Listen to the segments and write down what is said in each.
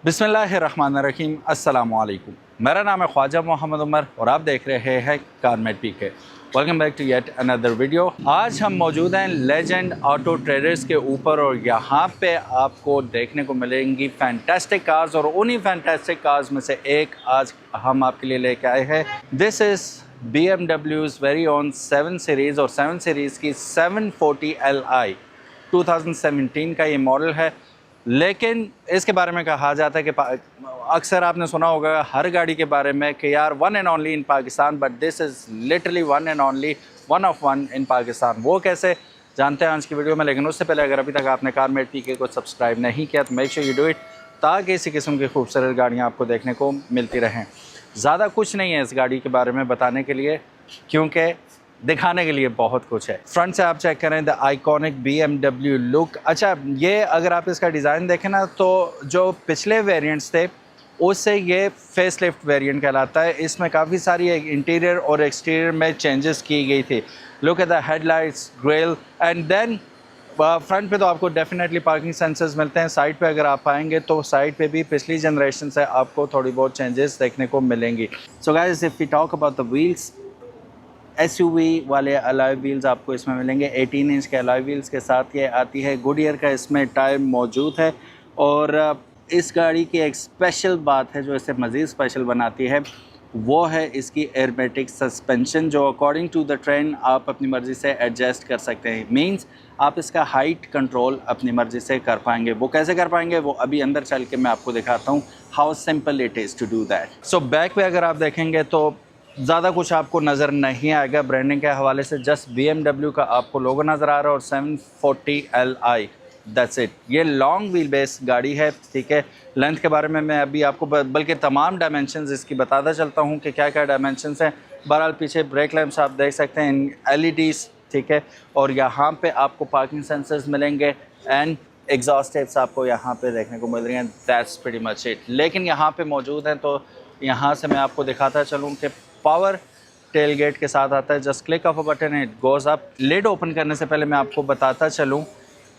बिस्मिल्लाहिर्रहमानिर्रहीम अस्सलामु अलैकुम। मेरा नाम है ख्वाजा मोहम्मद उमर और आप देख रहे हैं Carmate PK. Welcome back to yet another video. आज हम मौजूद हैं लेजेंड ऑटो ट्रेडर्स के ऊपर और यहाँ पे आपको देखने को मिलेंगी फैंटास्टिक कार्स और उन्हीं फैंटास्टिक कार्स में से एक आज हम आपके लिए लेके आए हैं। This is BMW's very own 7 series और 7 सीरीज़ की 740 Li 2017 का ये मॉडल है। लेकिन इसके बारे में कहा जाता है कि अक्सर आपने सुना होगा हर गाड़ी के बारे में कि यार one and only in Pakistan, but this is literally one and only one of one in Pakistan. वो कैसे जानते हैं आज की वीडियो में। लेकिन उससे पहले अगर अभी तक आपने कारमेट पीके को सब्सक्राइब नहीं किया तो make sure you do it, ताकि इसी किस्म की खूबसूरत गाड़ियाँ आपको देखने को मिलती रहें। ज़्यादा कुछ नहीं है इस गाड़ी के बारे में बताने के लिए, क्योंकि दिखाने के लिए बहुत कुछ है। फ्रंट से आप चेक करें द आइकॉनिक BMW लुक। अच्छा, ये अगर आप इसका डिज़ाइन देखें ना, तो जो पिछले वेरिएंट्स थे उससे ये फेस लिफ्ट वेरिएंट कहलाता है। इसमें काफ़ी सारी इंटीरियर और एक्सटीरियर में चेंजेस की गई थी। Look at the headlights, grille and then front पे तो आपको डेफिनेटली पार्किंग सेंसर्स मिलते हैं। साइड पे अगर आप आएंगे तो साइड पे भी पिछली जनरेशन से आपको थोड़ी बहुत चेंजेस देखने को मिलेंगी। So guys, if we talk about the wheels, SUV वाले अलॉय व्हील्स आपको इसमें मिलेंगे। 18 इंच के अलॉय व्हील्स के साथ ये आती है। गुडियर का इसमें टायर मौजूद है। और इस गाड़ी की एक स्पेशल बात है जो इसे मज़ीद स्पेशल बनाती है, वो है इसकी एयरमेटिक सस्पेंशन, जो अकॉर्डिंग टू द ट्रेंड आप अपनी मर्ज़ी से एडजस्ट कर सकते हैं। मींस आप इसका हाइट कंट्रोल अपनी मर्ज़ी से कर पाएंगे। वो कैसे कर पाएंगे वो अभी अंदर चल के मैं आपको दिखाता हूँ, how simple it is to do that. So back पे अगर आप देखेंगे तो ज़्यादा कुछ आपको नज़र नहीं आएगा ब्रांडिंग के हवाले से। जस्ट BMW का आपको लोगो नज़र आ रहा है और 740 Li, दैट्स इट। ये लॉन्ग व्हील बेस गाड़ी है, ठीक है। लेंथ के बारे में मैं अभी आपको बल्कि तमाम डायमेंशंस इसकी बताता चलता हूँ कि क्या क्या डायमेंशंस हैं। बहरहाल पीछे ब्रेक लैंप्स आप देख सकते हैं इन LEDs, ठीक है। और यहाँ पे आपको पार्किंग सेंसर्स मिलेंगे एंड एग्जॉस्ट टेप्स आपको यहाँ पे देखने को मिल रही हैं। That's pretty much it. लेकिन यहाँ पे मौजूद हैं तो यहाँ से मैं आपको दिखाता चलूँ कि पावर टेल गेट के साथ आता है। Just click of a button it goes up. Lid open करने से पहले मैं आपको बताता चलूँ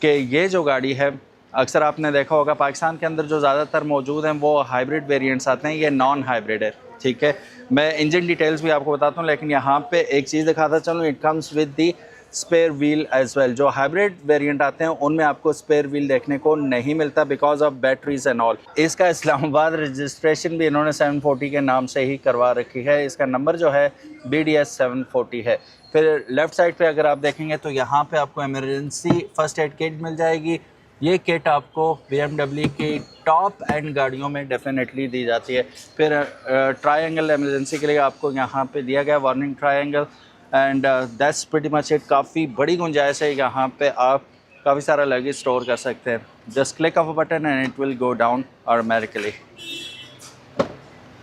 कि ये जो गाड़ी है, अक्सर आपने देखा होगा पाकिस्तान के अंदर जो ज़्यादातर मौजूद हैं वो हाइब्रिड वेरिएंट्स आते हैं। ये नॉन हाइब्रिड है, ठीक है। मैं इंजन डिटेल्स भी आपको बताता हूँ, लेकिन यहाँ पे एक चीज़ दिखाता चलूँ, it comes with the spare wheel as well. जो हाइब्रिड वेरिएंट आते हैं उनमें आपको स्पेयर व्हील देखने को नहीं मिलता because of batteries and all. इसका इस्लामाबाद रजिस्ट्रेशन भी इन्होंने 740 के नाम से ही करवा रखी है। इसका नंबर जो है BDS 740 है। फिर लेफ़्ट साइड पे अगर आप देखेंगे तो यहाँ पे आपको इमरजेंसी फर्स्ट एड किट मिल जाएगी। ये किट आपको BMW की टॉप एंड गाड़ियों में डेफिनेटली दी जाती है। फिर ट्रायंगल इमरजेंसी के लिए आपको यहाँ पे दिया गया warning triangle and that's pretty much it. काफ़ी बड़ी गुंजाइश है, यहाँ पे आप काफ़ी सारा लगेज स्टोर कर सकते हैं। Just click of a button and it will go down automatically.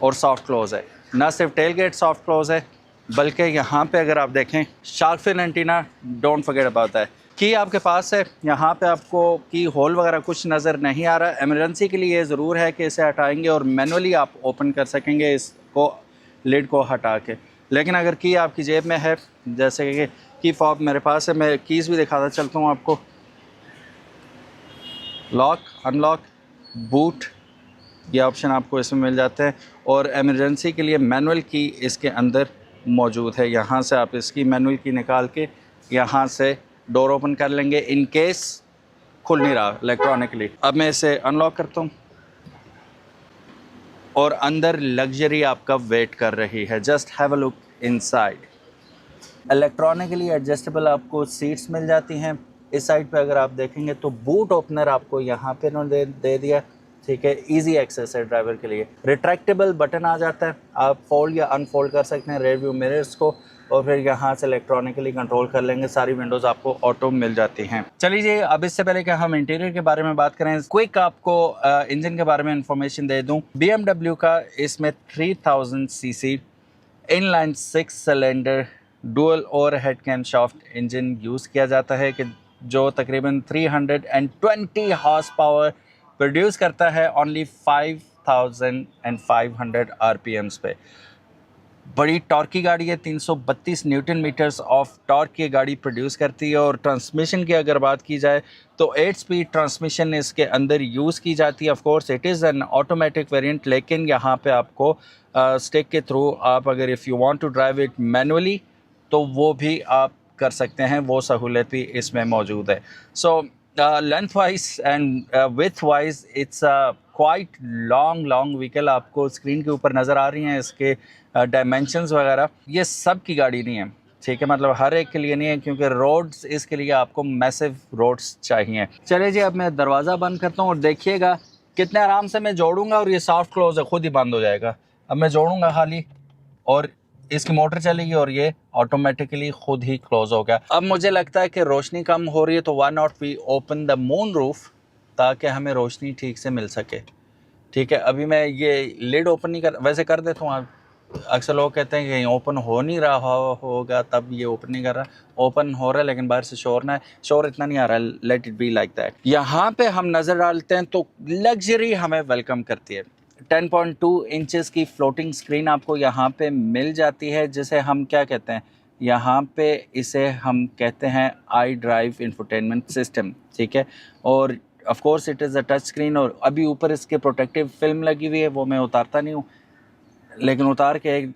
और सॉफ्ट क्लोज है, ना सिर्फ टेल गेट सॉफ्ट क्लोज है बल्कि यहाँ पे अगर आप देखें shark fin antenna, don't forget about that. की आपके पास है, यहाँ पे आपको की होल वगैरह कुछ नज़र नहीं आ रहा। इमरजेंसी के लिए ये ज़रूर है कि इसे हटाएंगे और मैनुअली आप ओपन कर सकेंगे इसको, लिड को हटा के। लेकिन अगर की आपकी जेब में है, जैसे कि की फॉब मेरे पास है, मैं कीज़ भी दिखाता चलता हूँ आपको। लॉक, अनलॉक, बूट, ये ऑप्शन आपको इसमें मिल जाते हैं। और इमरजेंसी के लिए मैनुअल की इसके अंदर मौजूद है। यहाँ से आप इसकी मैनुअल की निकाल के यहाँ से डोर ओपन कर लेंगे इन केस खुल नहीं रहा इलेक्ट्रॉनिकली। अब मैं इसे अनलॉक करता हूँ और अंदर लग्जरी आपका वेट कर रही है। Just have a look inside. Electronically adjustable आपको सीट्स मिल जाती हैं। इस साइड पे अगर आप देखेंगे तो बूट ओपनर आपको यहाँ पे उन्होंने दे दिया, ठीक है। इजी एक्सेस है ड्राइवर के लिए। रिट्रैक्टेबल बटन आ जाता है, आप फोल्ड या अनफोल्ड कर सकते हैं रेयर व्यू मिरर्स को और फिर यहाँ से इलेक्ट्रॉनिकली कंट्रोल कर लेंगे। सारी विंडोज़ आपको ऑटो मिल जाती हैं। चलिए जी, अब इससे पहले कि हम इंटीरियर के बारे में बात करें, क्विक आपको इंजन के बारे में इंफॉर्मेशन दे दूँ। BMW का इसमें 3000 cc inline 6 cylinder dual overhead camshaft engine use किया जाता है कि जो तकरीबन 320 हॉर्स पावर प्रोड्यूस करता है ओनली 5500 RPMs पे। बड़ी टॉर्क की गाड़ी है, 332 न्यूटन मीटर्स ऑफ टॉर्क की गाड़ी प्रोड्यूस करती है। और ट्रांसमिशन की अगर बात की जाए तो 8 स्पीड ट्रांसमिशन इसके अंदर यूज़ की जाती है। Of course it is an automatic variant, लेकिन यहाँ पे आपको स्टिक के थ्रू आप अगर if you want to drive it manually तो वो भी आप कर सकते हैं, वो सहूलत भी इसमें मौजूद है। So length wise and with wise it's quite long vehicle. आपको स्क्रीन के ऊपर नज़र आ रही हैं इसके डायमेंशंस वगैरह। ये सब की गाड़ी नहीं है, ठीक है, मतलब हर एक के लिए नहीं है, क्योंकि रोड्स इसके लिए आपको मैसिव रोड्स चाहिए। चलिए जी, अब मैं दरवाज़ा बंद करता हूँ और देखिएगा कितने आराम से मैं जोड़ूंगा और ये सॉफ्ट क्लोज है, खुद ही बंद हो जाएगा। अब मैं जोड़ूंगा खाली और इसकी मोटर चलेगी और ये ऑटोमेटिकली खुद ही क्लोज हो गया। अब मुझे लगता है कि रोशनी कम हो रही है, तो why not we open the moon roof ताकि हमें रोशनी ठीक से मिल सके। ठीक है, अभी मैं ये लिड ओपन नहीं कर, वैसे कर देता हूँ। अक्सर लोग कहते हैं कि ओपन हो नहीं रहा होगा तब ये ओपन नहीं कर रहा। ओपन हो रहा है लेकिन बाहर से शोर ना है, शोर इतना नहीं आ रहा है। Let it be like that. यहाँ पे हम नज़र डालते हैं तो लग्जरी हमें वेलकम करती है। 10.2 इंचेस की फ्लोटिंग स्क्रीन आपको यहाँ पे मिल जाती है, जिसे हम क्या कहते हैं, यहाँ पे इसे हम कहते हैं आई ड्राइव इंफोटेनमेंट सिस्टम। ठीक है, और of course it is a touch screen. और अभी ऊपर इसके प्रोटेक्टिव फिल्म लगी हुई है, वो मैं उतारता नहीं हूँ, लेकिन उतार के एक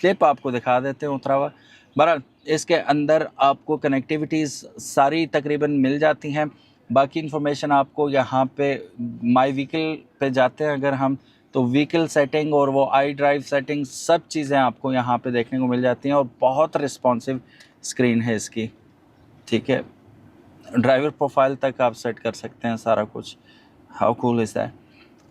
क्लिप आपको दिखा देते हैं उतरा हुआ। बहरहाल इसके अंदर आपको कनेक्टिविटीज़ सारी तकरीबन मिल जाती हैं। बाकी इन्फॉर्मेशन आपको यहाँ पे माई व्हीकल पे जाते हैं अगर हम, तो व्हीकल सेटिंग और वो आई ड्राइव सेटिंग सब चीज़ें आपको यहाँ पे देखने को मिल जाती हैं। और बहुत रिस्पॉन्सिव स्क्रीन है इसकी। ठीक है, ड्राइवर प्रोफाइल तक आप सेट कर सकते हैं सारा कुछ। How cool is that.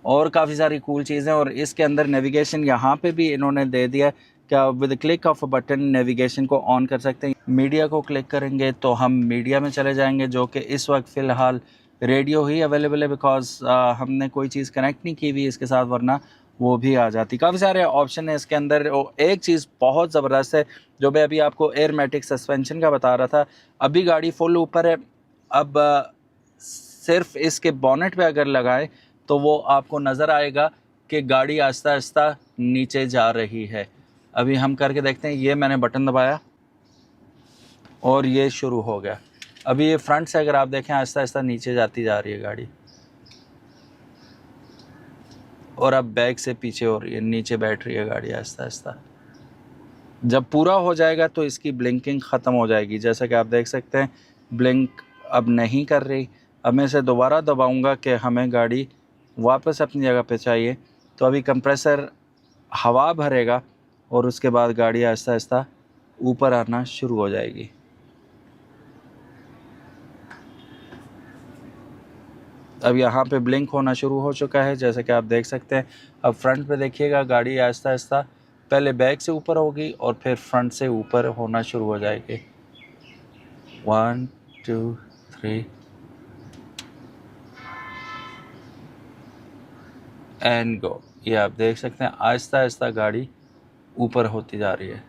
और काफ़ी सारी कूल चीज़ें। और इसके अंदर नेविगेशन यहाँ पे भी इन्होंने दे दिया कि आप with click of a button navigation को ऑन कर सकते हैं। मीडिया को क्लिक करेंगे तो हम मीडिया में चले जाएंगे, जो कि इस वक्त फ़िलहाल रेडियो ही अवेलेबल है, बिकॉज हमने कोई चीज़ कनेक्ट नहीं की हुई इसके साथ, वरना वो भी आ जाती। काफ़ी सारे ऑप्शन है इसके अंदर। एक चीज़ बहुत ज़बरदस्त है जो मैं अभी आपको एयरमेटिक सस्पेंशन का बता रहा था। अभी गाड़ी फुल ऊपर है, अब सिर्फ इसके बॉनेट पे अगर लगाएं तो वो आपको नज़र आएगा कि गाड़ी आहिस्ता आहिस्ता नीचे जा रही है। अभी हम करके देखते हैं। ये मैंने बटन दबाया और ये शुरू हो गया। अभी ये फ्रंट से अगर आप देखें आहिस्ता आहिस्ता नीचे जाती जा रही है गाड़ी, और अब बैक से पीछे हो रही है, नीचे बैठ रही है गाड़ी आहिस्ता आहिस्ता। जब पूरा हो जाएगा तो इसकी ब्लिंकिंग ख़त्म हो जाएगी, जैसा कि आप देख सकते हैं ब्लिंक अब नहीं कर रही। अब मैं इसे दोबारा दबाऊंगा कि हमें गाड़ी वापस अपनी जगह पे चाहिए, तो अभी कंप्रेसर हवा भरेगा और उसके बाद गाड़ी आहिस्ता आहिस्ता ऊपर आना शुरू हो जाएगी। अब यहाँ पे ब्लिंक होना शुरू हो चुका है, जैसे कि आप देख सकते हैं। अब फ्रंट पे देखिएगा, गाड़ी आहिस्ता आहिस्ता पहले बैक से ऊपर होगी और फिर फ्रंट से ऊपर होना शुरू हो जाएगी। 1 2 3 एंड गो। ये आप देख सकते हैं आहिस्ता आहिस्ता गाड़ी ऊपर होती जा रही है।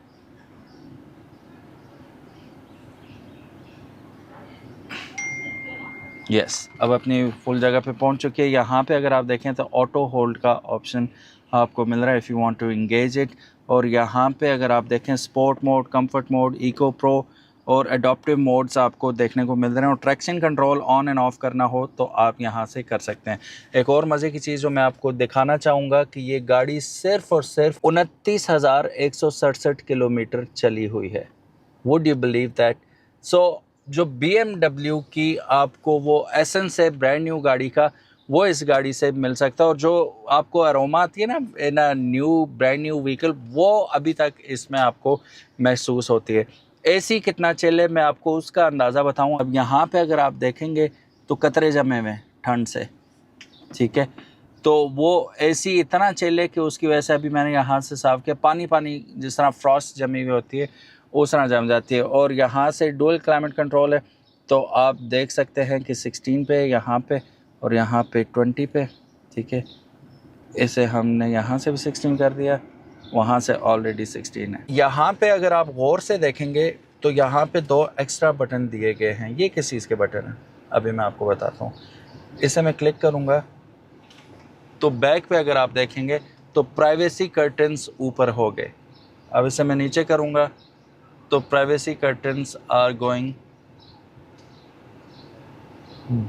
यस, अब अपनी फुल जगह पे पहुंच चुकी है। यहाँ पे अगर आप देखें तो ऑटो होल्ड का ऑप्शन आपको मिल रहा है if you want to engage it. और यहाँ पे अगर आप देखें sport mode, comfort mode, eco pro और एडॉप्टिव मोड्स आपको देखने को मिल रहे हैं। और traction control on and off करना हो तो आप यहाँ से कर सकते हैं। एक और मज़े की चीज़ जो मैं आपको दिखाना चाहूँगा कि ये गाड़ी सिर्फ़ और सिर्फ 29,167 किलोमीटर चली हुई है। Would you believe that? So जो BMW की आपको वो एसेंस है ब्रांड न्यू गाड़ी का, वो इस गाड़ी से मिल सकता है। और जो आपको अरोमा आती है ना in a new brand new vehicle, वो अभी तक इसमें आपको महसूस होती है। AC कितना चिल है मैं आपको उसका अंदाज़ा बताऊं। अब यहाँ पे अगर आप देखेंगे तो कतरे जमे हुए हैं ठंड से। ठीक है, तो वो AC इतना चिल है कि उसकी वजह से अभी मैंने यहाँ से साफ़ किया, पानी पानी जिस तरह फ्रॉस्ट जमी हुई होती है उस तरह जम जाती है। और यहाँ से डुअल क्लाइमेट कंट्रोल है, तो आप देख सकते हैं कि 16 पे यहाँ पे और यहाँ पे 20 पे। ठीक है, इसे हमने यहाँ से भी 16 कर दिया, वहाँ से ऑलरेडी 16 है। यहाँ पे अगर आप गौर से देखेंगे तो यहाँ पे 2 एक्स्ट्रा बटन दिए गए हैं। ये किस चीज़ के बटन हैं अभी मैं आपको बताता हूँ। इसे मैं क्लिक करूँगा तो बैक पे अगर आप देखेंगे तो प्राइवेसी कर्टन्स ऊपर हो गए। अब इसे मैं नीचे करूँगा तो privacy curtains are going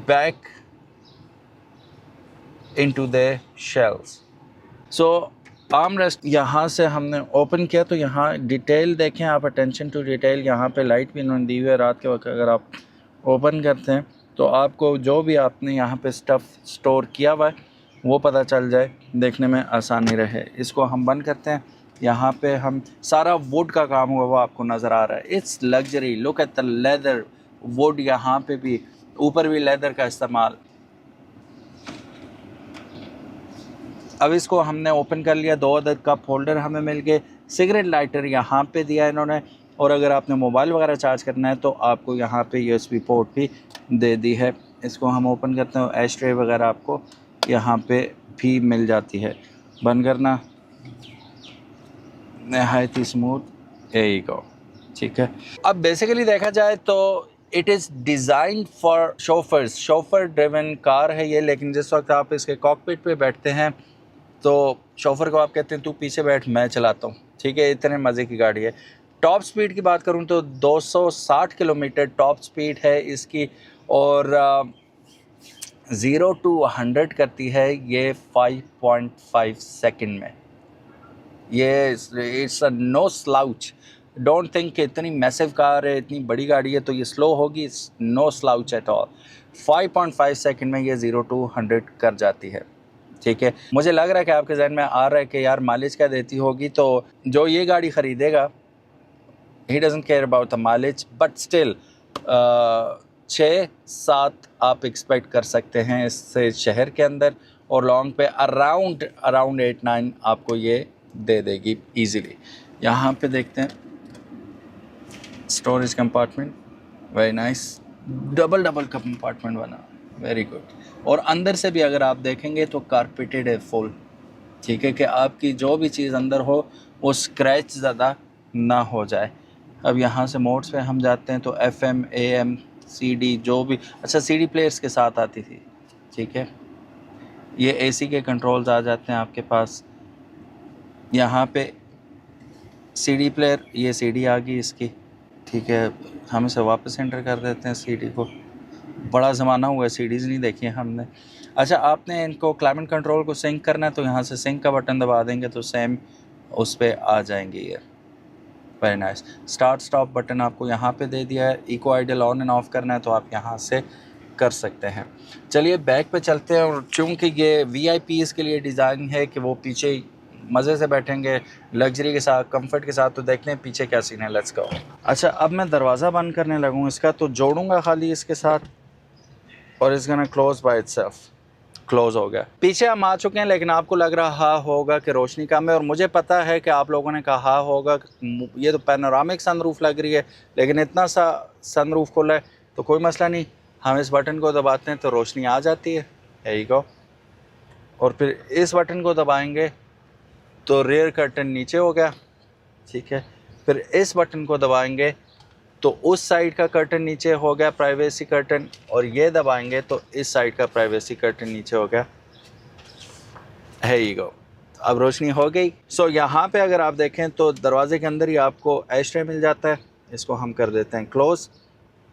back into the shelves. So armrest यहाँ से हमने ओपन किया तो यहाँ डिटेल देखें आप, अटेंशन टू डिटेल। यहाँ पे लाइट भी इन्होंने दी हुई है रात के वक्त। अगर आप ओपन करते हैं तो आपको जो भी आपने यहाँ पे स्टफ़ स्टोर किया हुआ है वो पता चल जाए, देखने में आसानी रहे। इसको हम बंद करते हैं। यहाँ पे हम सारा वुड का काम हुआ वो आपको नज़र आ रहा है। It's luxury, look at the leather would. यहाँ पे भी ऊपर भी लेदर का इस्तेमाल। अब इसको हमने ओपन कर लिया। 2 अदद कप होल्डर हमें मिल गए। सिगरेट लाइटर यहाँ पे दिया इन्होंने, और अगर आपने मोबाइल वगैरह चार्ज करना है तो आपको यहाँ पे USB पोर्ट भी दे दी है। इसको हम ओपन करते हैं। एश ट्रे वगैरह आपको यहाँ पे भी मिल जाती है। बंद करना, नहायत ही स्मूथ। यही को ठीक है। अब बेसिकली देखा जाए तो it is design for chauffeurs, chauffeur driven car है ये। लेकिन जिस वक्त आप इसके कॉकपिट पे बैठते हैं तो शोफर को आप कहते हैं तू पीछे बैठ, मैं चलाता हूँ, ठीक है। इतने मज़े की गाड़ी है। टॉप स्पीड की बात करूँ तो 260 किलोमीटर टॉप स्पीड है इसकी, और 0 to 100 करती है ये 5.5 सेकंड में। ये it's a no slouch. Don't think कि इतनी मैसिव कार है, इतनी बड़ी गाड़ी है तो ये स्लो होगी। It's no slouch at all. 5.5 second में ये 0 to 100 कर जाती है, ठीक है। मुझे लग रहा है कि आपके जहन में आ रहा है कि यार माइलेज क्या देती होगी, तो जो ये गाड़ी ख़रीदेगा he doesn't care about the mileage, but still 6-7 आप एक्सपेक्ट कर सकते हैं इससे शहर के अंदर, और लॉन्ग पे अराउंड 8-9 आपको ये दे देगी इजीली। यहाँ पे देखते हैं storage compartment, very nice, double compartment बना, वेरी गुड। और अंदर से भी अगर आप देखेंगे तो कारपेटेड है फुल, ठीक है, कि आपकी जो भी चीज़ अंदर हो वो स्क्रैच ज़्यादा ना हो जाए। अब यहाँ से मोड्स पे हम जाते हैं तो FM, AM, CD जो भी, अच्छा CD प्लेयर्स के साथ आती थी, ठीक है। ये AC के कंट्रोल्स आ जाते हैं आपके पास। यहाँ पे CD प्लेयर, ये CD आ गई इसकी, ठीक है। हम इसे वापस एंटर कर देते हैं CD को। बड़ा ज़माना हुआ है सीडीज़ नहीं देखी है हमने। अच्छा, आपने इनको क्लाइमेट कंट्रोल को सिंक करना है तो यहाँ से सिंक का बटन दबा देंगे तो सेम उस पर आ जाएंगे ये, very nice. Start stop button आपको यहाँ पे दे दिया है। Eco idle on and off करना है तो आप यहाँ से कर सकते हैं। चलिए बैक पे चलते हैं, और चूँकि ये VIPs के लिए डिज़ाइन है कि वो पीछे मज़े से बैठेंगे लग्जरी के साथ, कंफर्ट के साथ, तो देख लें पीछे क्या सीन है। Let's go. अच्छा, अब मैं दरवाज़ा बंद करने लगूँ इसका, तो जोड़ूँगा खाली इसके साथ, और इस गना क्लोज बाय इटसेल्फ, क्लोज हो गया। पीछे हम आ चुके हैं, लेकिन आपको लग रहा होगा कि रोशनी कम है, और मुझे पता है कि आप लोगों ने कहा होगा ये तो पैनोरामिक सनरूफ लग रही है, लेकिन इतना सा सनरूफ खुला है तो कोई मसला नहीं। हम इस बटन को दबाते हैं तो रोशनी आ जाती है, यही को, और फिर इस बटन को दबाएंगे तो रेयर कर्टन नीचे हो गया, ठीक है। फिर इस बटन को दबाएंगे तो उस साइड का कर्टन नीचे हो गया, प्राइवेसी कर्टन, और ये दबाएंगे तो इस साइड का प्राइवेसी कर्टन नीचे हो गया, है ये गो। अब रोशनी हो गई। सो यहाँ पे अगर आप देखें तो दरवाजे के अंदर ही आपको एश ट्रे मिल जाता है। इसको हम कर देते हैं क्लोज,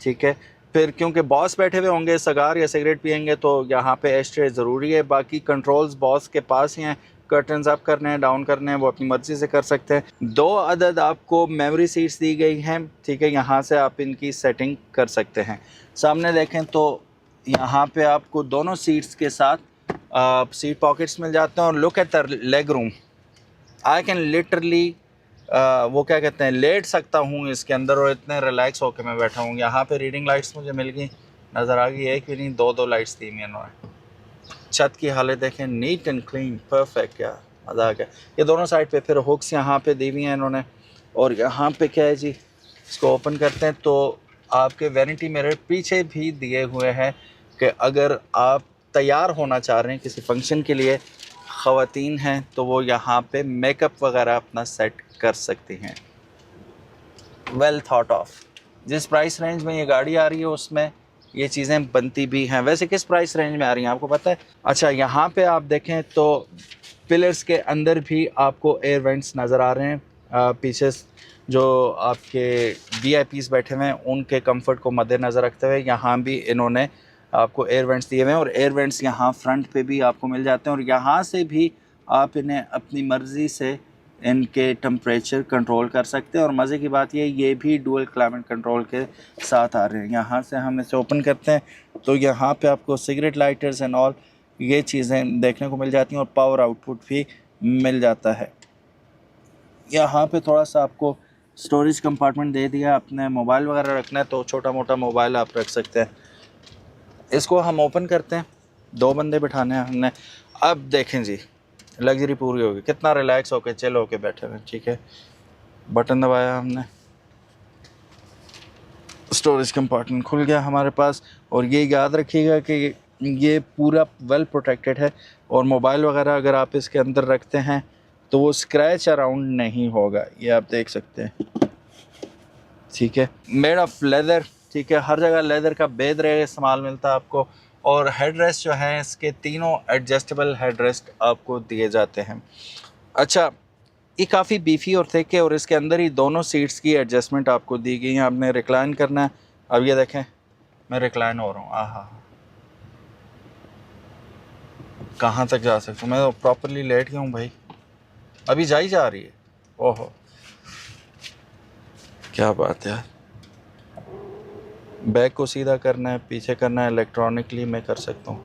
ठीक है। फिर क्योंकि बॉस बैठे हुए होंगे, सगार या सिगरेट पियेंगे, तो यहाँ पे एश ट्रे ज़रूरी है। बाकी कंट्रोल्स बॉस के पास ही हैं, कर्टन्स अप करने हैं, डाउन करने हैं, वो अपनी मर्ज़ी से कर सकते हैं। 2 अदद आपको मेमोरी सीट्स दी गई हैं, ठीक है। यहाँ से आप इनकी सेटिंग कर सकते हैं। सामने देखें तो यहाँ पे आपको दोनों सीट्स के साथ सीट पॉकेट्स मिल जाते हैं। और look at the leg room, I can literally वो क्या कहते हैं, लेट सकता हूँ इसके अंदर, और इतने रिलैक्स होकर मैं बैठा हूँ। यहाँ पे रीडिंग लाइट्स मुझे मिल गई, नज़र आ गई, एक भी नहीं 2 लाइट्स दी हुई इन्होंने। छत की हालत देखें, नीट एंड क्लीन, परफेक्ट, यार मज़ा आ गया। ये दोनों साइड पे फिर हुक्स यहाँ पे दी हुई हैं इन्होंने। और यहाँ पे क्या है जी, इसको ओपन करते हैं तो आपके वैनिटी मिरर पीछे भी दिए हुए हैं कि अगर आप तैयार होना चाह रहे हैं किसी फंक्शन के लिए, ख़वातीन हैं, तो वो यहाँ पे मेकअप वगैरह अपना सेट कर सकती हैं। Well thought of. जिस प्राइस रेंज में ये गाड़ी आ रही है उसमें ये चीज़ें बनती भी हैं। वैसे किस प्राइस रेंज में आ रही हैं आपको पता है? अच्छा, यहाँ पे आप देखें तो पिलर्स के अंदर भी आपको एयर वेंट्स नज़र आ रहे हैं, पीछे जो आपके VIPs बैठे हुए हैं उनके कंफर्ट को मद्देनज़र रखते हुए यहाँ भी इन्होंने आपको एयर वेंट्स दिए हुए हैं, और एयर वेंट्स यहाँ फ्रंट पे भी आपको मिल जाते हैं, और यहाँ से भी आप इन्हें अपनी मर्ज़ी से इनके टेम्परेचर कंट्रोल कर सकते हैं। और मज़े की बात ये भी डुअल क्लाइमेट कंट्रोल के साथ आ रहे हैं। यहाँ से हम इसे ओपन करते हैं तो यहाँ पे आपको सिगरेट लाइटर्स एंड ऑल ये चीज़ें देखने को मिल जाती हैं, और पावर आउटपुट भी मिल जाता है। यहाँ पे थोड़ा सा आपको स्टोरेज कंपार्टमेंट दे दिया, अपने मोबाइल वगैरह रखना है तो छोटा मोटा मोबाइल आप रख सकते हैं। इसको हम ओपन करते हैं, 2 बंदे बिठाने हैं हमने। अब देखें जी, लग्जरी पूरी होगी, कितना रिलैक्स होके चिल होके बैठे हुए। ठीक है, बटन दबाया हमने, स्टोरेज कंपार्टमेंट खुल गया हमारे पास। और ये याद रखिएगा कि ये पूरा वेल प्रोटेक्टेड है, और मोबाइल वगैरह अगर आप इसके अंदर रखते हैं तो वो स्क्रैच अराउंड नहीं होगा, ये आप देख सकते हैं। ठीक है, मेड ऑफ लेदर। ठीक है, हर जगह लेदर का बेदरे इस्तेमाल मिलता है आपको। और हेड रेस्ट जो है इसके तीनों एडजस्टेबल हेड रेस्ट आपको दिए जाते हैं। अच्छा, ये काफ़ी बीफी और थिक है, और इसके अंदर ही दोनों सीट्स की एडजस्टमेंट आपको दी गई है। आपने रिक्लाइन करना है। अब ये देखें, मैं रिक्लाइन हो रहा हूँ, आहा कहाँ तक जा सकता हूँ, मैं तो प्रॉपरली लेट गया हूँ भाई, अभी जा रही है। ओहो क्या बात है। बैक को सीधा करना है, पीछे करना है, इलेक्ट्रॉनिकली मैं कर सकता हूँ।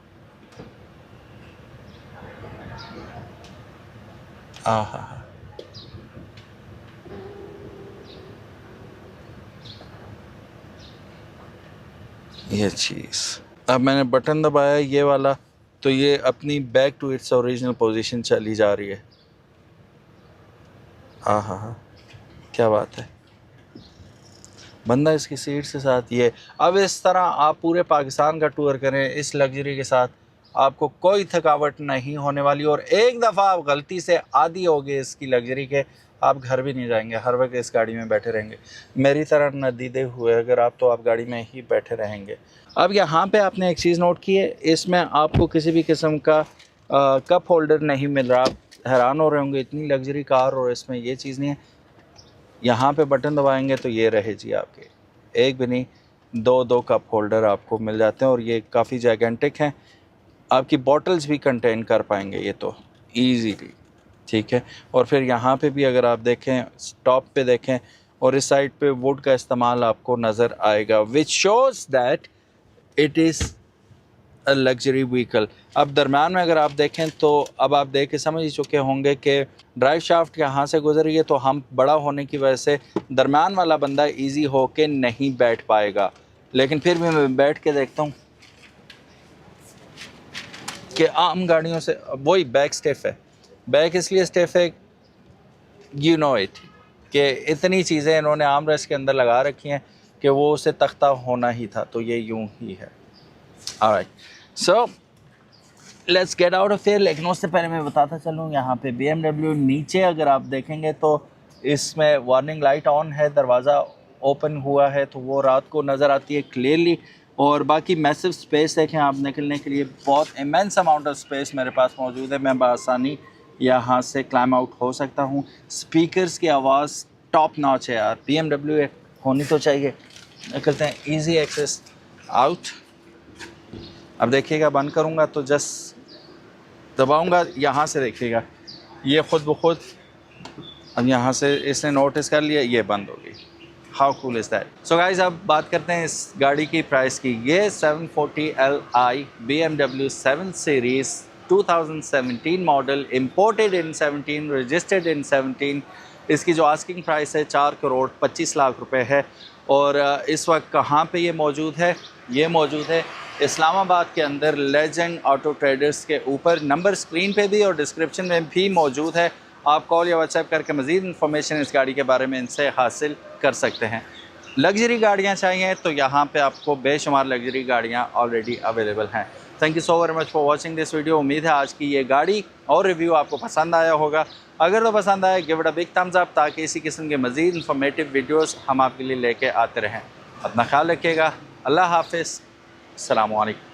आहा, ये चीज़। अब मैंने बटन दबाया ये वाला, तो ये अपनी back to its original position चली जा रही है। आहा, क्या बात है। बंदा इसकी सीट के साथ ये। अब इस तरह आप पूरे पाकिस्तान का टूर करें इस लग्जरी के साथ, आपको कोई थकावट नहीं होने वाली। और एक दफ़ा आप गलती से आदी हो गए इसकी लग्जरी के, आप घर भी नहीं जाएंगे, हर वक्त इस गाड़ी में बैठे रहेंगे। मेरी तरह नदीदे हुए अगर आप, तो आप गाड़ी में ही बैठे रहेंगे। अब यहाँ पे आपने एक चीज़ नोट की है, इसमें आपको किसी भी किस्म का कप होल्डर नहीं मिल रहा। आप हैरान हो रहे होंगे, इतनी लग्जरी कार और इसमें ये चीज़ नहीं है। यहाँ पे बटन दबाएंगे तो ये रहे जी, आपके एक भी नहीं, 2 कप होल्डर आपको मिल जाते हैं, और ये काफ़ी जैगेंटिक हैं। आपकी बॉटल्स भी कंटेन कर पाएंगे ये तो ईजीली। ठीक है, और फिर यहाँ पे भी अगर आप देखें, टॉप पे देखें, और इस साइड पे वुड का इस्तेमाल आपको नज़र आएगा, which shows that it is a luxury vehicle. अब दरम्यान में अगर आप देखें तो अब आप देख के समझ ही चुके होंगे कि ड्राइव शाफ्ट यहाँ से गुजर रही है, तो हम बड़ा होने की वजह से दरम्यान वाला बंदा इजी हो के नहीं बैठ पाएगा। लेकिन फिर भी मैं बैठ के देखता हूँ कि आम गाड़ियों से वही बैक स्टिफ है। बैक इसलिए स्टिफ है, यू नो इट, कि इतनी चीज़ें इन्होंने आर्म रेस्ट के अंदर लगा रखी हैं कि वो उसे तख्ता होना ही था, तो ये यूं ही है। Alright, so let's get out of here. लेकिन उससे पहले मैं बताता चलूँ, यहाँ पे BMW नीचे अगर आप देखेंगे तो इसमें वार्निंग लाइट ऑन है, दरवाज़ा ओपन हुआ है, तो वो रात को नज़र आती है क्लियरली। और बाकी मैसिव स्पेस देखें आप, निकलने के लिए बहुत इमेंस अमाउंट ऑफ स्पेस मेरे पास मौजूद है। मैं बआसानी यहाँ से क्लाइम आउट हो सकता हूँ। स्पीकर्स की आवाज़ टॉप नॉच है यार, BMW होनी तो चाहिए। निकलते हैं, ईजी एक्सेस आउट। अब देखिएगा, बंद करूँगा तो जस्ट दबाऊँगा, यहाँ से देखिएगा ये ख़ुद ब खुद अब यहाँ से इसने नोटिस कर लिया, ये बंद हो गई। How cool is that. So guys, अब बात करते हैं इस गाड़ी की प्राइस की। ये 740Li BMW 7 series 2017 model, imported in 17, registered in 17। इसकी जो आस्किंग प्राइस है 4,25,00,000 रुपये है। और इस वक्त कहाँ पे ये मौजूद है? ये मौजूद है इस्लामाबाद के अंदर लेजेंड ऑटो ट्रेडर्स के ऊपर। नंबर स्क्रीन पे भी और डिस्क्रिप्शन में भी मौजूद है। आप कॉल या व्हाट्सएप करके मज़ीद इन्फॉर्मेशन इस गाड़ी के बारे में इनसे हासिल कर सकते हैं। लग्जरी गाड़ियाँ चाहिए तो यहाँ पे आपको बेशुमार लग्जरी गाड़ियाँ ऑलरेडी अवेलेबल हैं। Thank you so very much for watching this video. उम्मीद है आज की ये गाड़ी और रिव्यू आपको पसंद आया होगा। अगर तो पसंद आए, give it a big thumbs up, ताकि इसी किस्म के मज़ीद इन्फॉर्मेटिव वीडियोज़ हम आपके लिए लेके आते रहें। अपना ख्याल रखिएगा। अल्लाह हाफिज़, अस्सलामु अलैकुम।